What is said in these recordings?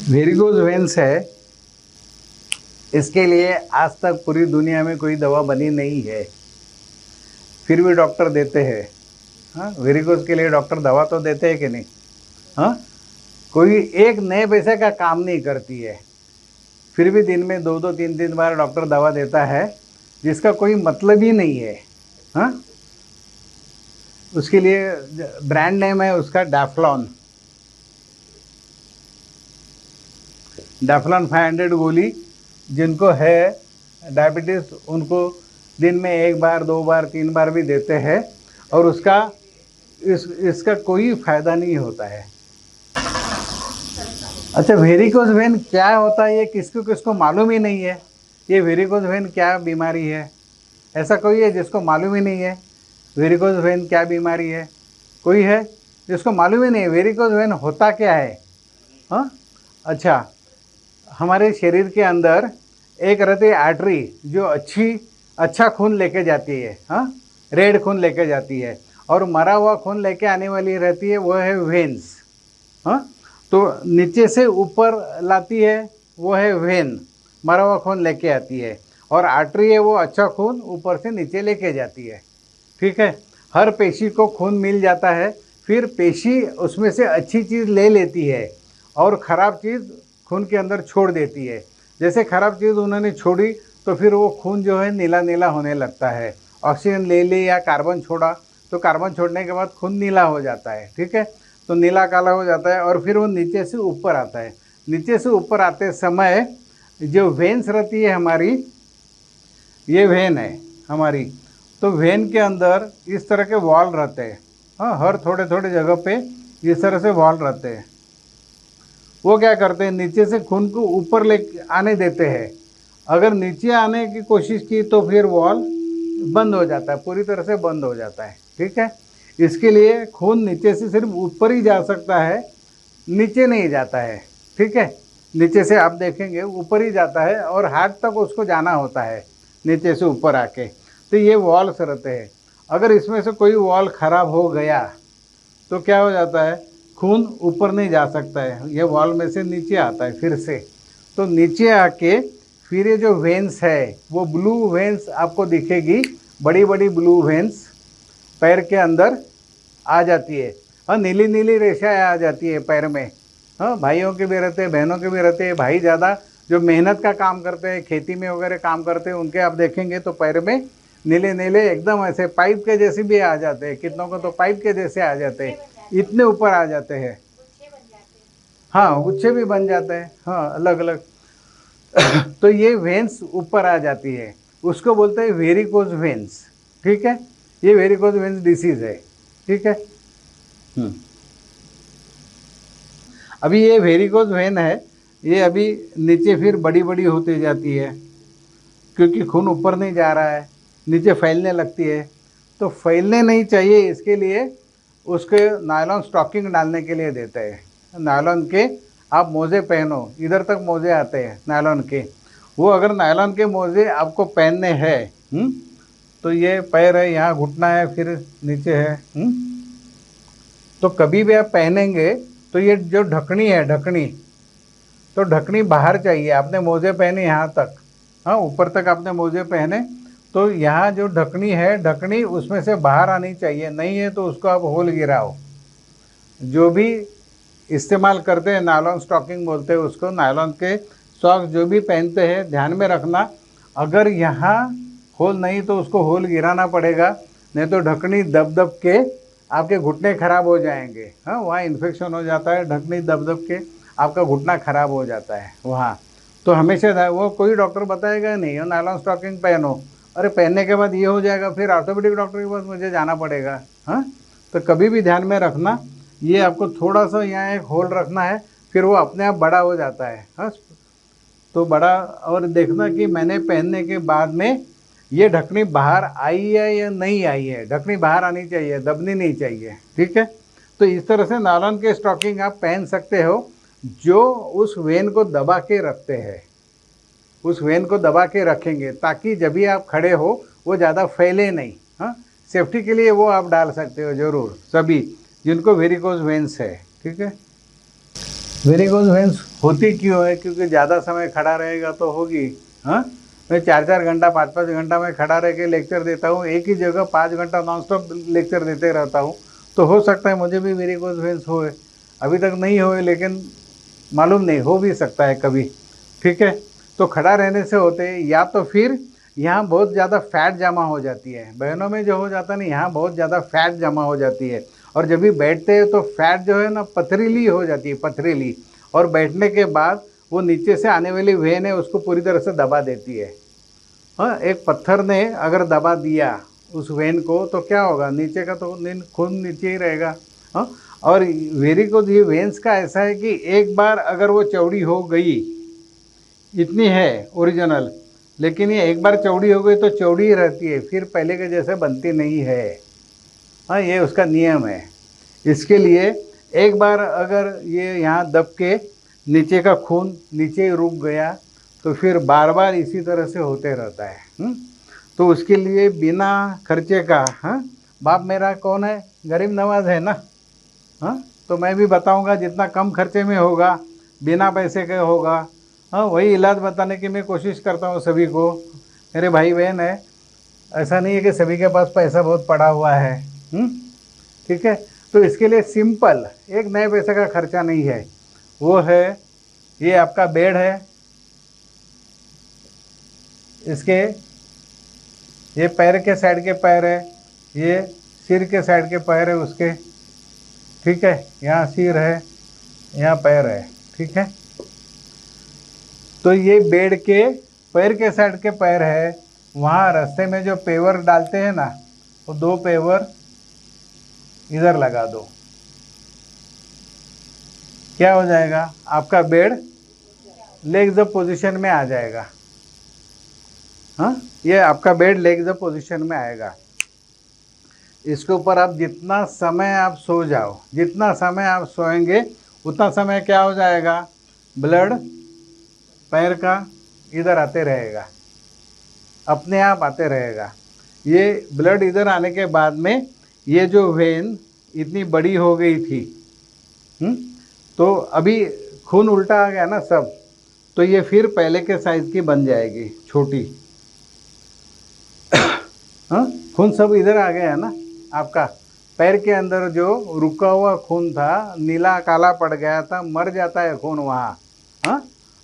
Varicose veins है, इसके लिए आज तक पूरी दुनिया में कोई दवा बनी नहीं है, फिर भी डॉक्टर देते हैं। हाँ, वेरिकोज के लिए डॉक्टर दवा तो देते हैं कि नहीं? हाँ, कोई एक नए पैसे का काम नहीं करती है, फिर भी दिन में 2-2 3-3 बार डॉक्टर दवा देता है, जिसका कोई मतलब ही नहीं है। हाँ, उसके लिए ब्रांड नेम है उसका डैफ्लॉन। डैफ्लॉन 500 गोली जिनको है डायबिटीज़, उनको दिन में 1 बार 2 बार 3 बार भी देते हैं, और उसका इसका कोई फ़ायदा नहीं होता है। अच्छा, वेरिकोज वेन क्या होता है ये किसको किसको मालूम ही नहीं है। ये वेरिकोज वेन क्या बीमारी है, ऐसा कोई है जिसको मालूम ही नहीं है वेरिकोज वेन क्या बीमारी है? कोई है जिसको मालूम ही नहीं है वेरिकोज वेन होता क्या है? हाँ, अच्छा, हमारे शरीर के अंदर एक रहती है आर्टरी जो अच्छा खून लेके जाती है। हाँ, रेड खून लेके जाती है, और मरा हुआ खून लेके आने वाली रहती है, वो है वेन्स। हाँ, तो नीचे से ऊपर लाती है, वो है वेन, मरा हुआ खून लेके आती है, और आर्टरी है वो अच्छा खून ऊपर से नीचे लेके जाती है। ठीक है, हर पेशी को खून मिल जाता है, फिर पेशी उसमें से अच्छी चीज़ ले लेती है और ख़राब चीज़ खून के अंदर छोड़ देती है। जैसे ख़राब चीज़ उन्होंने छोड़ी तो फिर वो खून जो है नीला नीला होने लगता है। ऑक्सीजन ले ली या कार्बन छोड़ा तो कार्बन छोड़ने के बाद खून नीला हो जाता है। ठीक है, तो नीला काला हो जाता है, और फिर वो नीचे से ऊपर आता है। नीचे से ऊपर आते समय जो वेन्स रहती है हमारी, ये वेन है हमारी, तो वेन के अंदर इस तरह के वॉल रहते हैं। हाँ, हर थोड़े थोड़े जगह पे इस तरह से वॉल रहते हैं। वो क्या करते हैं, नीचे से खून को ऊपर ले आने देते हैं। अगर नीचे आने की कोशिश की तो फिर वॉल बंद हो जाता है, पूरी तरह से बंद हो जाता है। ठीक है, इसके लिए खून नीचे से सिर्फ ऊपर ही जा सकता है, नीचे नहीं जाता है। ठीक है, नीचे से आप देखेंगे ऊपर ही जाता है, और हाथ तक उसको जाना होता है नीचे से ऊपर आके। तो ये वॉल्स रहते हैं। अगर इसमें से कोई वॉल खराब हो गया तो क्या हो जाता है, खून ऊपर नहीं जा सकता है, ये वॉल में से नीचे आता है फिर से। तो नीचे आके फिर ये जो वेन्स है वो ब्लू वेन्स आपको दिखेगी, बड़ी बड़ी ब्लू वेन्स पैर के अंदर आ जाती है। हाँ, नीली नीली रेखाएं आ जाती है पैर में। हाँ, भाइयों के भी रहते हैं, बहनों के भी रहते हैं। भाई ज़्यादा जो मेहनत का काम करते हैं, खेती में वगैरह काम करते हैं, उनके आप देखेंगे तो पैर में नीले नीले एकदम ऐसे पाइप के जैसे भी आ जाते हैं। कितनों को तो पाइप के जैसे आ जाते हैं, इतने ऊपर आ जाते हैं। हाँ, गुच्छे भी बन जाते हैं। हाँ, अलग अलग तो ये वेन्स ऊपर आ जाती है, उसको बोलते हैं वेरिकोज वेन्स। ठीक है, ये वेरिकोज वेन्स डिसीज है। ठीक है, अभी ये वेरिकोज वेन है, ये अभी नीचे फिर बड़ी बड़ी होती जाती है, क्योंकि खून ऊपर नहीं जा रहा है, नीचे फैलने लगती है। तो फैलने नहीं चाहिए, इसके लिए उसके नायलॉन स्टॉकिंग डालने के लिए देते हैं। नायलॉन के आप मोज़े पहनो, इधर तक मोज़े आते हैं नायलॉन के, वो अगर नायलॉन के मोज़े आपको पहनने हैं, तो ये पैर है, यहाँ घुटना है, फिर नीचे है। तो कभी भी आप पहनेंगे तो ये जो ढकनी है, ढकनी, तो ढकनी बाहर चाहिए। आपने मोज़े पहने यहाँ तक, हाँ, ऊपर तक आपने मोज़े पहने, तो यहाँ जो ढकनी है, ढकनी उसमें से बाहर आनी चाहिए। नहीं है तो उसको आप होल गिराओ। जो भी इस्तेमाल करते हैं, नायलॉन स्टॉकिंग बोलते हैं उसको, नायलॉन के सॉक्स जो भी पहनते हैं, ध्यान में रखना, अगर यहाँ होल नहीं तो उसको होल गिराना पड़ेगा, नहीं तो ढकनी दब दब के आपके घुटने खराब हो जाएंगे। हाँ, वहाँ इन्फेक्शन हो जाता है, ढकनी दब दब के आपका घुटना खराब हो जाता है वहाँ। तो हमेशा वो कोई डॉक्टर बताएगा नहीं हो नायलॉन स्टॉकिंग पहनो, अरे पहनने के बाद ये हो जाएगा, फिर ऑर्थोपेडिक डॉक्टर के पास मुझे जाना पड़ेगा। हाँ, तो कभी भी ध्यान में रखना, ये आपको थोड़ा सा यहाँ एक होल रखना है, फिर वो अपने आप बड़ा हो जाता है। हाँ, तो बड़ा, और देखना कि मैंने पहनने के बाद में ये ढकनी बाहर आई है या नहीं आई है। ढकनी बाहर आनी चाहिए, दबनी नहीं चाहिए। ठीक है, तो इस तरह से नायलॉन के स्टॉकिंग आप पहन सकते हो, जो उस वेन को दबा के रखते हैं। उस वेन को दबा के रखेंगे ताकि जब भी आप खड़े हो वो ज़्यादा फैले नहीं। हाँ, सेफ्टी के लिए वो आप डाल सकते हो ज़रूर, सभी जिनको वेरिकोज वेन्स है। ठीक है, वेरिकोज वेन्स होती क्यों है? क्योंकि ज़्यादा समय खड़ा रहेगा तो होगी। हाँ, मैं 4-4 घंटा 5-5 घंटा मैं खड़ा रह के लेक्चर देता हूँ, एक ही जगह 5 घंटा नॉन स्टॉप लेक्चर देते रहता हूँ, तो हो सकता है मुझे भी वेरिकोज वेन्स होए। अभी तक नहीं होए, लेकिन मालूम नहीं, हो भी सकता है कभी। ठीक है, तो खड़ा रहने से होते हैं, या तो फिर यहाँ बहुत ज़्यादा फैट जमा हो जाती है। बहनों में जो हो जाता है ना, यहाँ बहुत ज़्यादा फैट जमा हो जाती है, और जब भी बैठते हैं तो फैट जो है ना पथरीली हो जाती है, पथरीली, और बैठने के बाद वो नीचे से आने वाली वेन है उसको पूरी तरह से दबा देती है। हाँ, एक पत्थर ने अगर दबा दिया उस वेन को तो क्या होगा, नीचे का तो खून नीचे ही रहेगा। हाँ, और वेरिकोज ये वेन्स का ऐसा है कि एक बार अगर वो चौड़ी हो गई, इतनी है ओरिजिनल, लेकिन ये एक बार चौड़ी हो गई तो चौड़ी ही रहती है, फिर पहले के जैसे बनती नहीं है। हाँ, ये उसका नियम है। इसके लिए एक बार अगर ये यहाँ दब के नीचे का खून नीचे ही रुक गया तो फिर बार बार इसी तरह से होते रहता है। तो उसके लिए बिना खर्चे का, हाँ, बाप मेरा कौन है, गरीब नवाज है ना। हाँ, तो मैं भी बताऊंगा जितना कम खर्चे में होगा, बिना पैसे के होगा। हाँ, वही इलाज बताने की मैं कोशिश करता हूँ सभी को। मेरे भाई बहन है, ऐसा नहीं है कि सभी के पास पैसा बहुत पड़ा हुआ है। ठीक है, तो इसके लिए सिंपल एक नए पैसे का खर्चा नहीं है। वो है, ये आपका बेड है, इसके ये पैर के साइड के पैर है, ये सिर के साइड के पैर है उसके। ठीक है, यहाँ सिर है, यहाँ पैर है। ठीक है, तो ये बेड के पैर के साइड के पैर है। वहाँ रास्ते में जो पेवर डालते हैं ना, वो 2 पेवर इधर लगा दो, क्या हो जाएगा, आपका बेड लेग्स अप पोजीशन में आ जाएगा। हाँ, ये आपका बेड लेग्स अप पोजीशन में आएगा। इसके ऊपर आप जितना समय आप सो जाओ, जितना समय आप सोएंगे उतना समय क्या हो जाएगा, ब्लड पैर का इधर आते रहेगा, अपने आप आते रहेगा। ये ब्लड इधर आने के बाद में ये जो वेन इतनी बड़ी हो गई थी, तो अभी खून उल्टा आ गया ना सब, तो ये फिर पहले के साइज की बन जाएगी, छोटी। हाँ, खून सब इधर आ गया है ना आपका। पैर के अंदर जो रुका हुआ खून था, नीला काला पड़ गया था, मर जाता है खून वहाँ। हाँ,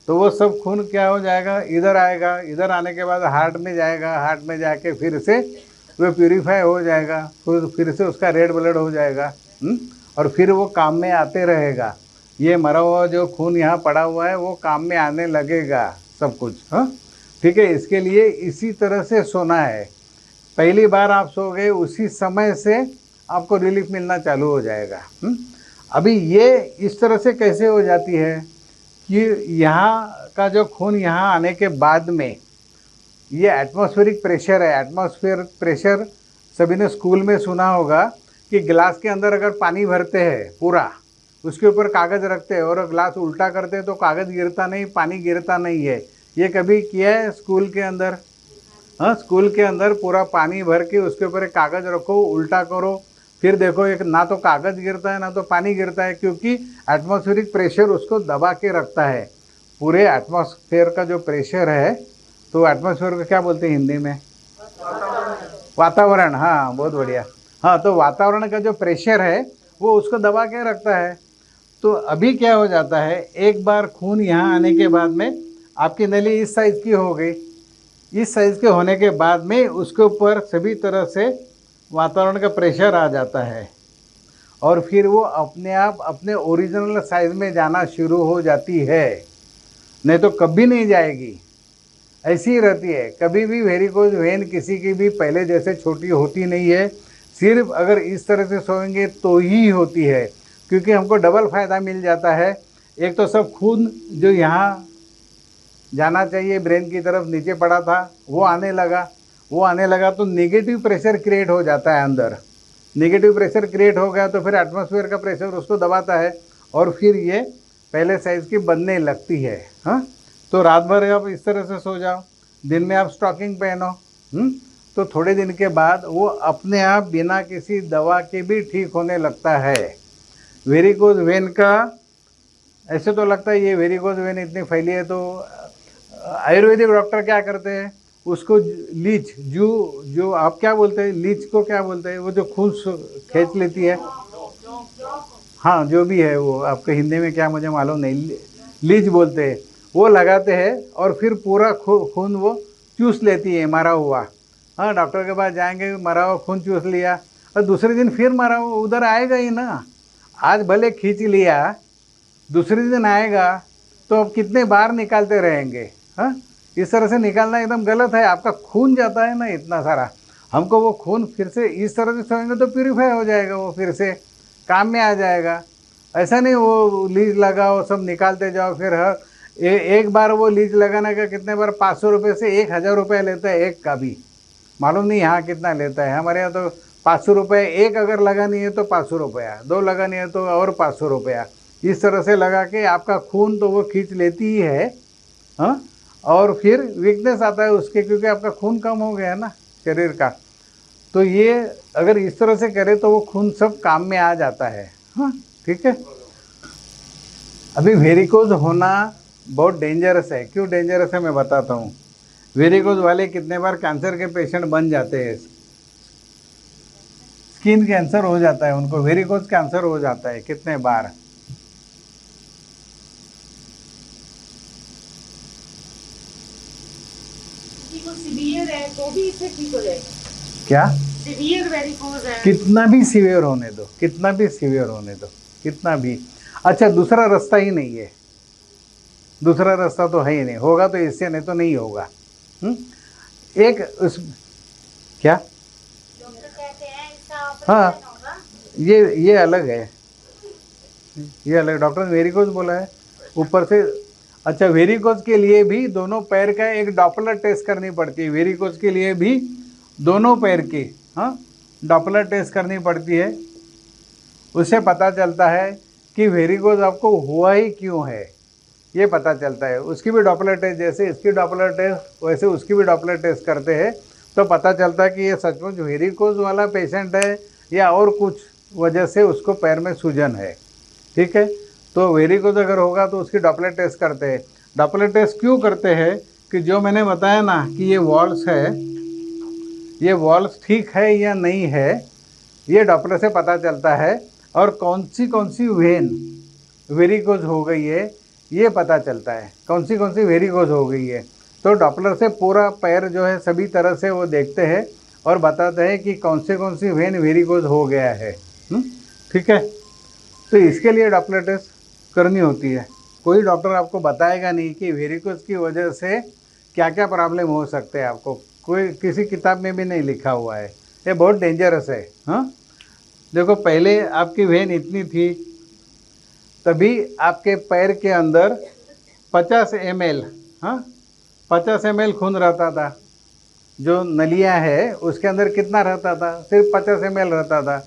तो वो सब खून क्या हो जाएगा, इधर आएगा, इधर आने के बाद हार्ट में जाएगा, हार्ट में जाके फिर से वो प्यूरीफाई हो जाएगा, फिर से उसका रेड ब्लड हो जाएगा। और फिर वो काम में आते रहेगा। ये मरा हुआ जो खून यहाँ पड़ा हुआ है वो काम में आने लगेगा सब कुछ। हाँ, ठीक है, इसके लिए इसी तरह से सोना है। पहली बार आप सो गए उसी समय से आपको रिलीफ मिलना चालू हो जाएगा। अभी ये इस तरह से कैसे हो जाती है कि यहाँ का जो खून यहाँ आने के बाद में ये एटमॉस्फेरिक प्रेशर है। एटमॉस्फेयर प्रेशर सभी ने स्कूल में सुना होगा कि गिलास के अंदर अगर पानी भरते हैं पूरा, उसके ऊपर कागज़ रखते हैं और गिलास उल्टा करते हैं तो कागज़ गिरता नहीं, पानी गिरता नहीं है। ये कभी किया है स्कूल के अंदर? हाँ, स्कूल के अंदर पूरा पानी भर के उसके ऊपर एक कागज़ रखो, उल्टा करो, फिर देखो एक ना तो कागज़ गिरता है ना तो पानी गिरता है, क्योंकि एटमॉस्फेरिक प्रेशर उसको दबा के रखता है। पूरे एटमॉस्फेयर का जो प्रेशर है, तो एटमॉस्फेयर को क्या बोलते हैं हिंदी में? वातावरण। हाँ, बहुत बढ़िया। हाँ, तो वातावरण का जो प्रेशर है वो उसको दबा के रखता है। तो अभी क्या हो जाता है, एक बार खून यहाँ आने के बाद में आपकी नली इस साइज़ की हो गई। इस साइज़ के होने के बाद में उसके ऊपर सभी तरह से वातावरण का प्रेशर आ जाता है, और फिर वो अपने आप अपने ओरिजिनल साइज़ में जाना शुरू हो जाती है, नहीं तो कभी नहीं जाएगी, ऐसी ही रहती है। कभी भी वेरिकोज वेन किसी की भी पहले जैसे छोटी होती नहीं है, सिर्फ अगर इस तरह से सोएंगे तो ही होती है, क्योंकि हमको डबल फ़ायदा मिल जाता है। एक तो सब खून जो यहाँ जाना चाहिए ब्रेन की तरफ नीचे पड़ा था वो आने लगा, तो नेगेटिव प्रेशर क्रिएट हो जाता है अंदर। नेगेटिव प्रेशर क्रिएट हो गया तो फिर एटमॉस्फेयर का प्रेशर उसको दबाता है, और फिर ये पहले साइज़ की बनने लगती है। हाँ, तो रात भर आप इस तरह से सो जाओ, दिन में आप स्टॉकिंग पहनो, तो थोड़े दिन के बाद वो अपने आप बिना किसी दवा के भी ठीक होने लगता है। वेरिकोज वेन का ऐसे तो लगता है ये वेरिकोज वेन इतनी फैली है, तो आयुर्वेदिक डॉक्टर क्या करते हैं, उसको लीच, जो जो आप क्या बोलते हैं, लीच को क्या बोलते हैं, वो जो खून खींच लेती है, हाँ जो भी है वो, आपके हिंदी में क्या मुझे मालूम नहीं, लीच बोलते हैं, वो लगाते हैं और फिर पूरा खून वो चूस लेती है मरा हुआ। हाँ, डॉक्टर के पास जाएंगे, मरा हुआ खून चूस लिया, और दूसरे दिन फिर मरा हुआ उधर आएगा ही ना। आज भले खींच लिया, दूसरे दिन आएगा तो अब कितने बार निकालते रहेंगे। हाँ, इस तरह से निकालना एकदम गलत है, आपका खून जाता है ना इतना सारा, हमको वो खून फिर से इस तरह से सोएंगे तो प्यूरीफाई हो जाएगा, वो फिर से काम में आ जाएगा। ऐसा नहीं वो लीज लगाओ सब निकालते जाओ, फिर हर एक बार वो लीज लगाने का कितने बार 500 रुपये से 1000 रुपये लेता है एक का भी, मालूम नहीं यहाँ कितना लेता है। हमारे यहाँ तो 500 रुपये, एक अगर लगानी है तो 500 रुपया, 2 लगानी है तो और 500 रुपया, इस तरह से लगा के आपका खून तो वो खींच लेती ही है। हाँ, और फिर वीकनेस आता है उसके, क्योंकि आपका खून कम हो गया ना शरीर का। तो ये अगर इस तरह से करे तो वो खून सब काम में आ जाता है। हाँ, ठीक है। अभी वेरिकोज होना बहुत डेंजरस है। क्यों डेंजरस है मैं बताता हूँ। वेरिकोज वाले कितने बार कैंसर के पेशेंट बन जाते हैं, स्किन कैंसर हो जाता है उनको, वेरिकोज कैंसर हो जाता है कितने बार। सीवियर है तो भी इससे ठीक हो जाएगा क्या? सीवियर वेरिकोज है, कितना भी सीवियर होने दो, कितना भी सीवियर होने दो, कितना भी। अच्छा, दूसरा रास्ता ही नहीं है, दूसरा रास्ता तो है ही नहीं, होगा तो इससे, नहीं तो नहीं होगा। एक उस क्या, डॉक्टर कहते हैं इसका हाँ ऑपरेशन होगा। ये अलग है, ये अलग, डॉक्टर ने वेरिकोज बोला है ऊपर से। अच्छा, वेरिकोज के लिए भी दोनों पैर का एक डॉपलर टेस्ट करनी पड़ती है, वेरिकोज के लिए भी दोनों पैर की, हाँ, डॉपलर टेस्ट करनी पड़ती है। उससे पता चलता है कि वेरिकोज आपको हुआ ही क्यों है, ये पता चलता है। उसकी भी डॉपलर टेस्ट, जैसे इसकी डॉपलर टेस्ट वैसे उसकी भी डॉपलर टेस्ट करते हैं, तो पता चलता है कि ये सचमुच वेरिकोज वाला पेशेंट है या और कुछ वजह से उसको पैर में सूजन है। ठीक है, तो वेरिकोज अगर होगा तो उसकी डॉपलर टेस्ट करते हैं। डॉपलर टेस्ट क्यों करते हैं कि जो मैंने बताया ना कि ये वॉल्स है, ये वॉल्स ठीक है या नहीं है, ये डॉपलर से पता चलता है। और कौन सी वेन वेरिकोज हो गई है ये पता चलता है, कौन सी वेरिकोज हो गई है। तो डॉपलर से पूरा पैर जो है सभी तरह से वो देखते हैं और बताते हैं कि कौन सी वेन वेरिकोज हो गया है। ठीक है, तो इसके लिए डॉपलर टेस्ट करनी होती है। कोई डॉक्टर आपको बताएगा नहीं कि वेरिकोज की वजह से क्या क्या प्रॉब्लम हो सकते हैं, आपको कोई किसी किताब में भी नहीं लिखा हुआ है। ये बहुत डेंजरस है। हाँ, देखो पहले आपकी वेन इतनी थी, तभी आपके पैर के अंदर 50 ml, हाँ 50 ml खून रहता था। जो नलियाँ है उसके अंदर कितना रहता था, सिर्फ 50 ml रहता था।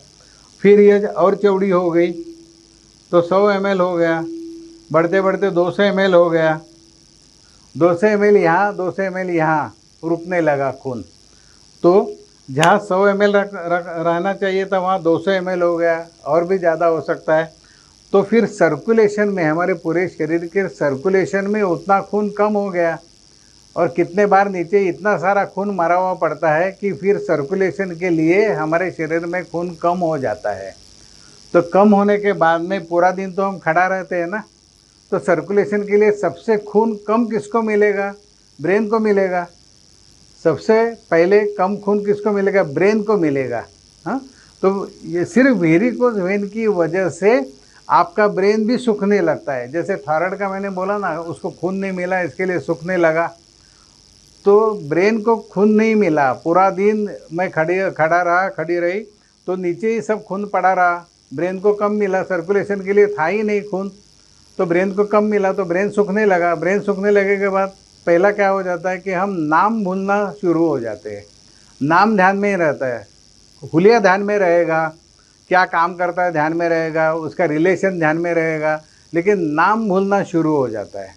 फिर ये और चौड़ी हो गई तो 100 ml हो गया, बढ़ते बढ़ते 200 ml हो गया, 200 ml यहाँ 200 ml यहाँ रुकने लगा खून। तो जहाँ 100 ml रहना चाहिए था वहाँ 200 ml हो गया, और भी ज़्यादा हो सकता है। तो फिर सर्कुलेशन में, हमारे पूरे शरीर के सर्कुलेशन में उतना खून कम हो गया, और कितने बार नीचे इतना सारा खून मरा हुआ पड़ता है कि फिर सर्कुलेशन के लिए हमारे शरीर में खून कम हो जाता है। तो कम होने के बाद में पूरा दिन तो हम खड़ा रहते हैं ना, तो सर्कुलेशन के लिए सबसे खून कम किसको मिलेगा, ब्रेन को मिलेगा। सबसे पहले कम खून किसको मिलेगा, ब्रेन को मिलेगा। हाँ, तो ये सिर्फ वेरिकोज वेन की वजह से आपका ब्रेन भी सूखने लगता है। जैसे थायराइड का मैंने बोला ना, उसको खून नहीं मिला इसके लिए सूखने लगा, तो ब्रेन को खून नहीं मिला, पूरा दिन मैं खड़ी रही तो नीचे ही सब खून पड़ा रहा, ब्रेन को कम मिला, सर्कुलेशन के लिए था ही नहीं खून, तो ब्रेन को कम मिला तो ब्रेन सूखने लगा। ब्रेन सूखने लगे के बाद पहला क्या हो जाता है कि हम नाम भूलना शुरू हो जाते हैं। नाम ध्यान में ही रहता है, हुलिया ध्यान में रहेगा, क्या काम करता है ध्यान में रहेगा, उसका रिलेशन ध्यान में रहेगा, लेकिन नाम भूलना शुरू हो जाता है।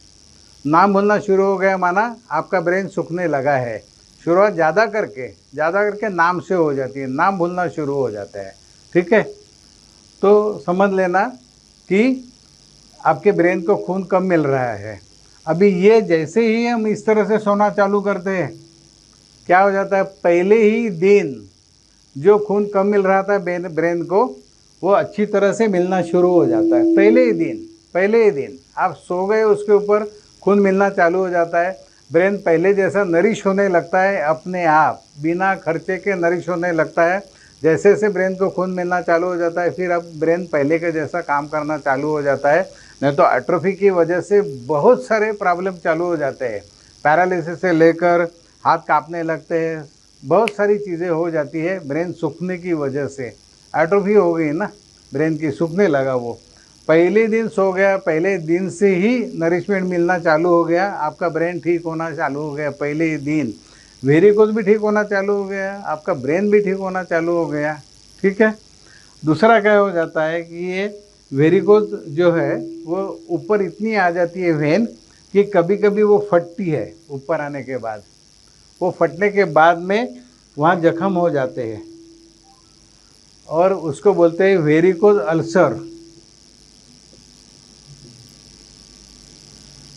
नाम भूलना शुरू हो गया माना आपका ब्रेन सूखने लगा है। शुरुआत ज़्यादा करके नाम से हो जाती है, नाम भूलना शुरू हो जाता है। ठीक है, तो समझ लेना कि आपके ब्रेन को खून कम मिल रहा है। अभी ये जैसे ही हम इस तरह से सोना चालू करते हैं, क्या हो जाता है, पहले ही दिन जो खून कम मिल रहा था ब्रेन को, वो अच्छी तरह से मिलना शुरू हो जाता है। पहले ही दिन आप सो गए, उसके ऊपर खून मिलना चालू हो जाता है। ब्रेन पहले जैसा नरिश होने लगता है, अपने आप बिना खर्चे के नरिश होने लगता है। जैसे जैसे ब्रेन को खून मिलना चालू हो जाता है, फिर अब ब्रेन पहले के जैसा काम करना चालू हो जाता है। नहीं तो एट्रोफी की वजह से बहुत सारे प्रॉब्लम चालू हो जाते हैं, पैरालिसिस से लेकर हाथ कांपने लगते हैं, बहुत सारी चीज़ें हो जाती है ब्रेन सूखने की वजह से। एट्रोफी हो गई ना, ब्रेन की सूखने लगा वो। पहले दिन सो गया, पहले दिन से ही नरिशमेंट मिलना चालू हो गया, आपका ब्रेन ठीक होना चालू हो गया पहले ही दिन। वेरिकोज भी ठीक होना चालू हो गया, आपका ब्रेन भी ठीक होना चालू हो गया। ठीक है। दूसरा क्या हो जाता है कि ये वेरिकोज जो है वो ऊपर इतनी आ जाती है वेन कि कभी कभी वो फटती है। ऊपर आने के बाद, वो फटने के बाद में वहाँ जख्म हो जाते हैं और उसको बोलते हैं वेरिकोज अल्सर।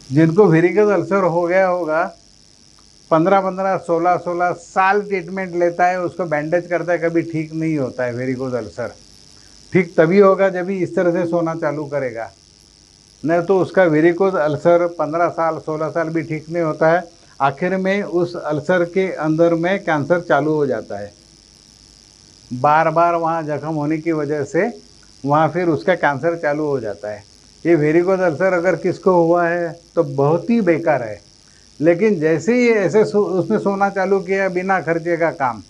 जिनको वेरिकोज अल्सर हो गया होगा, 15-15, 16-16 साल ट्रीटमेंट लेता है, उसको बैंडेज करता है, कभी ठीक नहीं होता है वेरिकोज अल्सर। ठीक तभी होगा जब इस तरह से सोना चालू करेगा, नहीं तो उसका वेरिकोज अल्सर 15 साल 16 साल भी ठीक नहीं होता है। आखिर में उस अल्सर के अंदर में कैंसर चालू हो जाता है। बार बार वहाँ जख्म होने की वजह से वहाँ फिर उसका कैंसर चालू हो जाता है। ये वेरिकोज अल्सर अगर किसको हुआ है तो बहुत ही बेकार है। लेकिन जैसे ही ऐसे उसने सोना चालू किया बिना खर्चे का काम,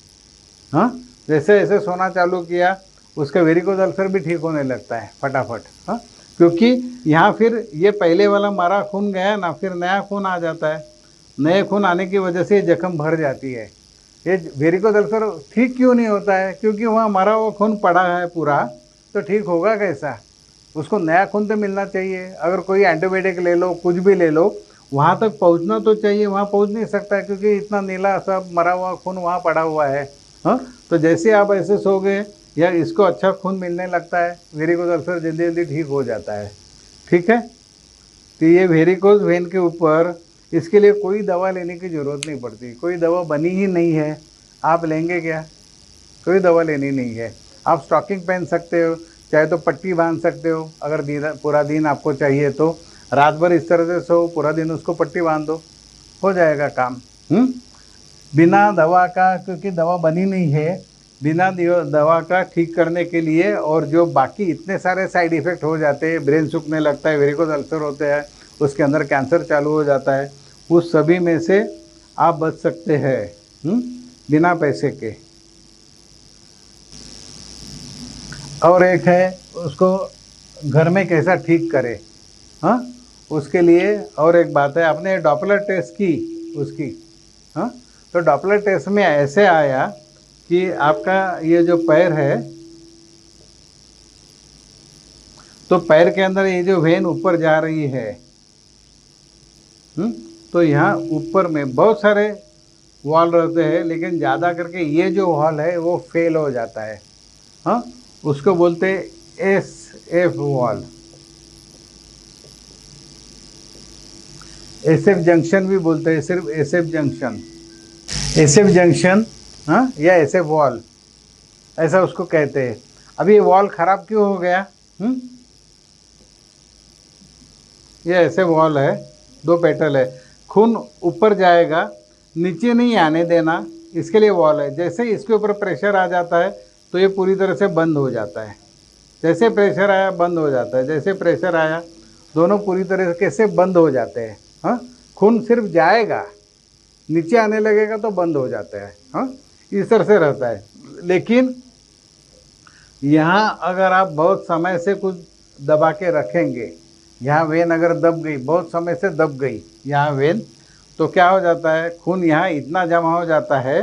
हाँ, जैसे ऐसे सोना चालू किया, उसका वेरिकोज अल्सर भी ठीक होने लगता है फटाफट। हाँ, क्योंकि यहाँ फिर ये पहले वाला मरा खून गया ना, फिर नया खून आ जाता है। नए खून आने की वजह से ये जख्म भर जाती है। ये वेरिकोज अल्सर ठीक क्यों नहीं होता है? क्योंकि वहाँ मरा हुआ खून पड़ा है पूरा, तो ठीक होगा कैसा? उसको नया खून तो मिलना चाहिए। अगर कोई एंटीबायोटिक ले लो, कुछ भी ले लो, वहाँ तक पहुँचना तो चाहिए, वहाँ पहुँच नहीं सकता है क्योंकि इतना नीला सब मरा हुआ खून वहाँ पड़ा हुआ है। हाँ, तो जैसे आप ऐसे सो गए या इसको अच्छा खून मिलने लगता है, वेरिकोज अल्सर जल्दी जल्दी ठीक हो जाता है। ठीक है। तो ये वेरिकोज वेन के ऊपर इसके लिए कोई दवा लेने की ज़रूरत नहीं पड़ती, कोई दवा बनी ही नहीं है। आप लेंगे क्या? कोई दवा लेनी नहीं है। आप स्टॉकिंग पहन सकते हो, चाहे तो पट्टी बांध सकते हो। अगर पूरा दिन आपको चाहिए तो रात भर इस तरह से सो, पूरा दिन उसको पट्टी बांध दो, हो जाएगा काम। बिना दवा का, क्योंकि दवा बनी नहीं है, बिना दवा का ठीक करने के लिए। और जो बाकी इतने सारे साइड इफ़ेक्ट हो जाते हैं, ब्रेन सूखने लगता है, वेरिकोज अल्सर होते हैं, उसके अंदर कैंसर चालू हो जाता है, उस सभी में से आप बच सकते हैं बिना पैसे के। और एक है उसको घर में कैसा ठीक करें, हाँ, उसके लिए और एक बात है। आपने डॉपलर टेस्ट की उसकी, हाँ, तो डॉपलर टेस्ट में ऐसे आया कि आपका ये जो पैर है, तो पैर के अंदर ये जो वेन ऊपर जा रही है, तो यहाँ ऊपर में बहुत सारे वॉल रहते हैं, लेकिन ज़्यादा करके ये जो वॉल है वो फेल हो जाता है। हाँ, उसको बोलते हैं SF वॉल, SF जंक्शन भी बोलते हैं, सिर्फ SF जंक्शन, हाँ, या SF वॉल, ऐसा उसको कहते हैं। अभी ये वॉल ख़राब क्यों हो गया? ये SF वॉल है, 2 पेटल है, खून ऊपर जाएगा, नीचे नहीं आने देना, इसके लिए वॉल है। जैसे इसके ऊपर प्रेशर आ जाता है तो ये पूरी तरह से बंद हो जाता है। जैसे प्रेशर आया बंद हो जाता है, जैसे प्रेशर आया, दोनों पूरी तरह से बंद हो जाते हैं। हाँ, खून सिर्फ जाएगा, नीचे आने लगेगा तो बंद हो जाता है। हाँ, इस तरह से रहता है। लेकिन यहाँ अगर आप बहुत समय से कुछ दबा के रखेंगे, यहाँ वेन अगर दब गई, बहुत समय से दब गई यहाँ वेन, तो क्या हो जाता है, खून यहाँ इतना जमा हो जाता है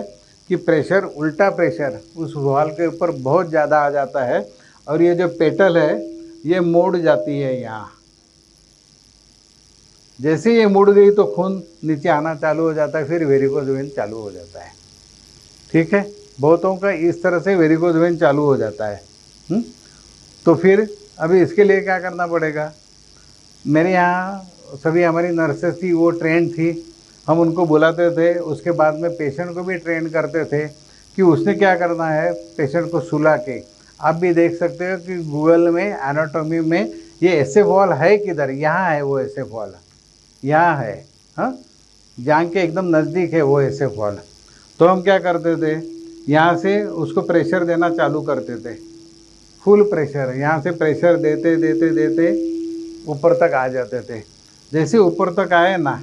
कि प्रेशर, उल्टा प्रेशर उस वॉल के ऊपर बहुत ज़्यादा आ जाता है और ये जो पेटल है ये मुड़ जाती है यहाँ। जैसे ये मुड़ गई तो खून नीचे आना चालू हो जाता है, फिर वेरिकोज वेन चालू हो जाता है। ठीक है। बहुतों का इस तरह से वेरिकोज वेन चालू हो जाता है। तो फिर अभी इसके लिए क्या करना पड़ेगा? मेरे यहाँ सभी हमारी नर्सेस थी, वो ट्रेंड थी, हम उनको बुलाते थे, उसके बाद में पेशेंट को भी ट्रेन करते थे कि उसने क्या करना है, पेशेंट को सुला के। आप भी देख सकते हो कि गूगल में एनाटॉमी में ये एसएफ वॉल है किधर, यहाँ है वो एसएफ वॉल, यहाँ है, हाँ, जान के एकदम नज़दीक है वो एसएफ वॉल। तो हम क्या करते थे, यहाँ से उसको प्रेशर देना चालू करते थे, फुल प्रेशर, यहाँ से प्रेशर देते देते देते ऊपर तक आ जाते थे। जैसे ऊपर तक आए ना,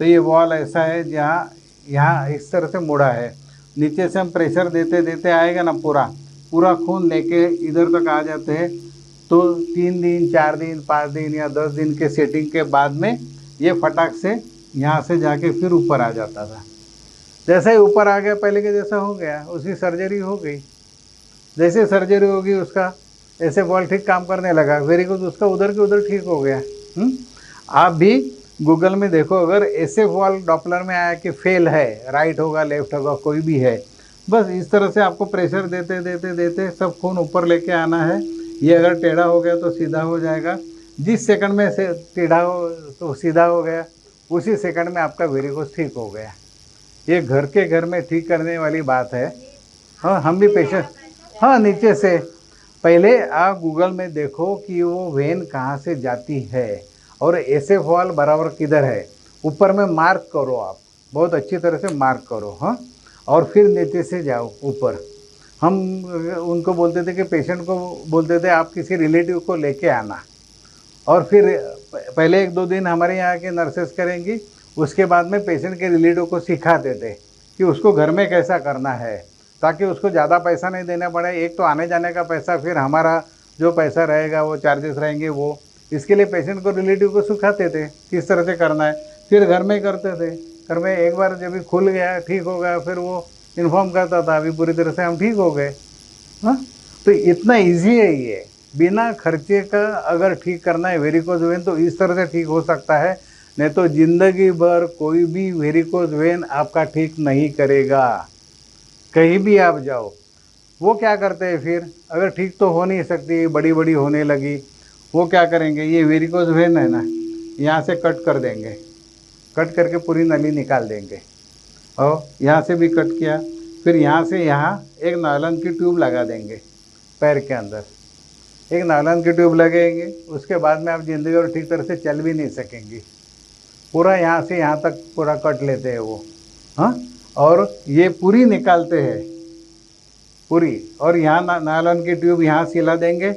तो ये वॉल ऐसा है जहाँ यहाँ इस तरह से मुड़ा है, नीचे से हम प्रेशर देते देते आएगा ना, पूरा पूरा खून लेके इधर तक आ जाते हैं। तो 3 दिन 4 दिन 5 दिन या 10 दिन के सेटिंग के बाद में ये फटाक से यहाँ से जाके फिर ऊपर आ जाता था। जैसा ही ऊपर आ गया, पहले के जैसा हो गया, उसकी सर्जरी हो गई। जैसे सर्जरी होगी उसका ऐसे बॉल ठीक काम करने लगा, वेरी गुड, उसका उधर के उधर ठीक हो गया। आप भी गूगल में देखो, अगर ऐसे वॉल डॉपलर में आया कि फेल है, राइट होगा लेफ्ट होगा कोई भी है, बस इस तरह से आपको प्रेशर देते देते देते सब खून ऊपर लेके आना है। ये अगर टेढ़ा हो गया तो सीधा हो जाएगा, जिस सेकंड में से टेढ़ा हो तो सीधा हो गया, उसी सेकंड में आपका वेरिकोस ठीक हो गया। ये घर के घर में ठीक करने वाली बात है। हाँ, हम भी पेशेंट, हाँ, नीचे से पहले आप गूगल में देखो कि वो वेन कहाँ से जाती है और एसएफ वॉल बराबर किधर है, ऊपर में मार्क करो, आप बहुत अच्छी तरह से मार्क करो, हाँ, और फिर नीचे से जाओ ऊपर। हम उनको बोलते थे कि पेशेंट को बोलते थे आप किसी रिलेटिव को लेके आना, और फिर पहले 1-2 दिन हमारे यहाँ के नर्सेस करेंगी, उसके बाद में पेशेंट के रिलेटिव को सिखाते थे कि उसको घर में कैसा करना है, ताकि उसको ज़्यादा पैसा नहीं देना पड़े। एक तो आने जाने का पैसा, फिर हमारा जो पैसा रहेगा वो चार्जेस रहेंगे वो, इसके लिए पेशेंट को रिलेटिव को सिखाते थे किस तरह से करना है। फिर घर में करते थे, घर में एक बार जब भी खुल गया ठीक हो गया, फिर वो इन्फॉर्म करता था अभी पूरी तरह से हम ठीक हो गए। हाँ, तो इतना ईजी है ये, बिना खर्चे का अगर ठीक करना है वेरिकोज वेन तो इस तरह से ठीक हो सकता है, नहीं तो ज़िंदगी भर कोई भी वेरिकोज वेन आपका ठीक नहीं करेगा। कहीं भी आप जाओ, वो क्या करते हैं फिर, अगर ठीक तो हो नहीं सकती, बड़ी बड़ी होने लगी, वो क्या करेंगे, ये वेरिकोज वेन है ना, यहाँ से कट कर देंगे, कट करके पूरी नली निकाल देंगे, और यहाँ से भी कट किया, फिर यहाँ से यहाँ एक नायलॉन की ट्यूब लगा देंगे पैर के अंदर, एक नायलॉन की ट्यूब लगेंगे। उसके बाद में आप ज़िंदगी और ठीक तरह से चल भी नहीं सकेंगी, पूरा यहाँ से यहाँ तक पूरा कट लेते हैं वो, हाँ, और ये पूरी निकालते हैं पूरी, और यहाँ नायलॉन की ट्यूब यहाँ सिला देंगे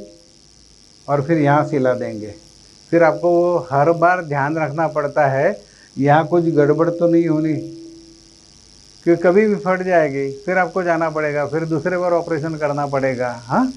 और फिर यहाँ सिला देंगे। फिर आपको वो हर बार ध्यान रखना पड़ता है यहाँ कुछ गड़बड़ तो नहीं होनी, क्योंकि कभी भी फट जाएगी, फिर आपको जाना पड़ेगा, फिर दूसरे बार ऑपरेशन करना पड़ेगा। हाँ,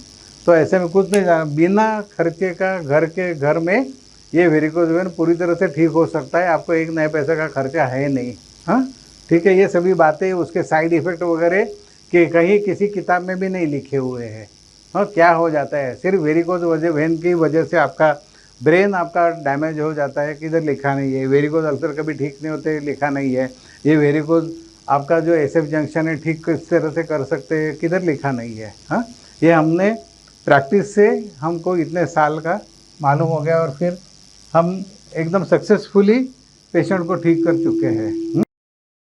तो ऐसे में कुछ नहीं जाना, बिना खर्चे का घर के घर में ये वेरिकोज वेन पूरी तरह से ठीक हो सकता है, आपको एक नए पैसे का खर्चा है नहीं। हाँ, ठीक है, ये सभी बातें उसके साइड इफ़ेक्ट वगैरह कि कहीं किसी किताब में भी नहीं लिखे हुए हैं। हाँ, क्या हो जाता है, सिर्फ वेरिकोज वेन की वजह से आपका ब्रेन आपका डैमेज हो जाता है, किधर लिखा नहीं है। वेरिकोज अल्सर कभी ठीक नहीं होते, लिखा नहीं है। ये वेरिकोज आपका जो एसएफ जंक्शन है ठीक किस तरह से कर सकते हैं, किधर लिखा नहीं है। हाँ, ये हमने प्रैक्टिस से हमको इतने साल का मालूम हो गया, और फिर हम एकदम सक्सेसफुली पेशेंट को ठीक कर चुके हैं।